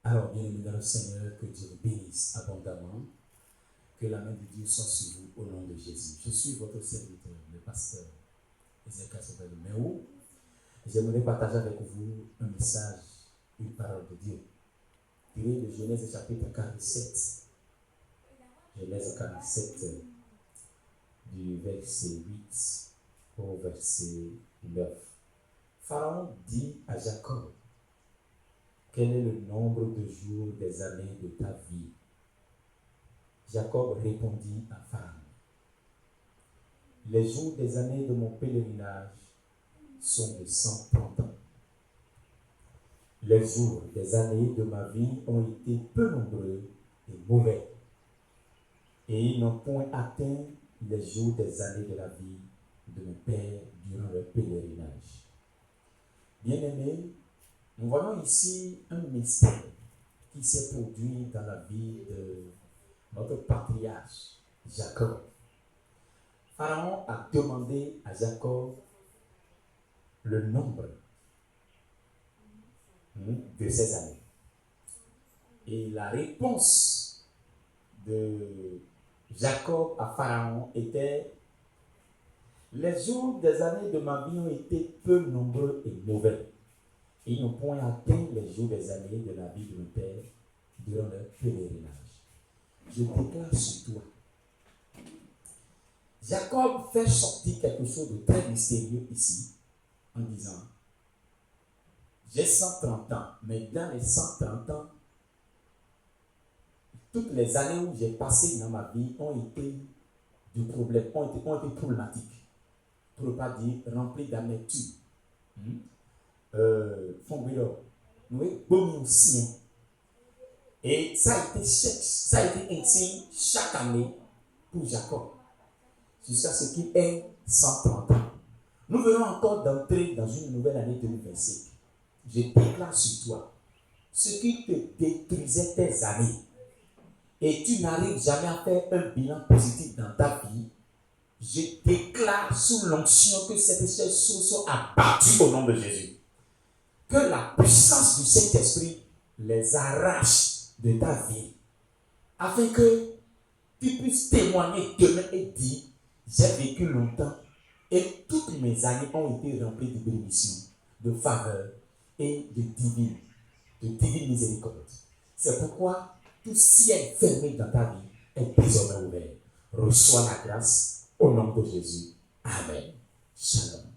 Alors, bien-aimés dans le Seigneur, que Dieu vous bénisse abondamment, que la main de Dieu soit sur vous au nom de Jésus. Je suis votre serviteur, le pasteur Ezekiel Sobel-Méo. J'aimerais partager avec vous un message, une parole de Dieu, tiré de Genèse chapitre 47. Genèse 47, du verset 8 au verset 9. Pharaon dit à Jacob: quel est le nombre de jours des années de ta vie? Jacob répondit à Pharaon: les jours des années de mon pèlerinage sont de 130 ans. Les jours des années de ma vie ont été peu nombreux et mauvais, et ils n'ont point atteint les jours des années de la vie de mon père durant le pèlerinage. Bien-aimés, nous voyons ici un mystère qui s'est produit dans la vie de notre patriarche Jacob. Pharaon a demandé à Jacob le nombre de ses années. Et la réponse de Jacob à Pharaon était: les jours des années de ma vie ont été peu nombreux et mauvais. Et ils n'ont point atteint les jours des années de la vie de mon père durant leur pèlerinage. Je déclare sur toi. Jacob fait sortir quelque chose de très mystérieux ici, en disant: j'ai 130 ans, mais dans les 130 ans, toutes les années où j'ai passé dans ma vie ont été du problème, ont été problématiques, pour ne pas dire remplies d'amertume. Et ça a été ainsi chaque année pour Jacob, jusqu'à ce qu'il ait 130 ans. Nous venons encore d'entrer dans une nouvelle année 2025. Je déclare sur toi, ce qui te détruisait tes années, et tu n'arrives jamais à faire un bilan positif dans ta vie, je déclare sous l'onction que ces choses sont abattues au nom de Jésus. Que la puissance du Saint-Esprit les arrache de ta vie, afin que tu puisses témoigner demain et dire: j'ai vécu longtemps et toutes mes années ont été remplies de bénédictions, de faveurs et de divine miséricorde. C'est pourquoi tout ciel fermé dans ta vie est désormais ouvert. Reçois la grâce au nom de Jésus. Amen. Shalom.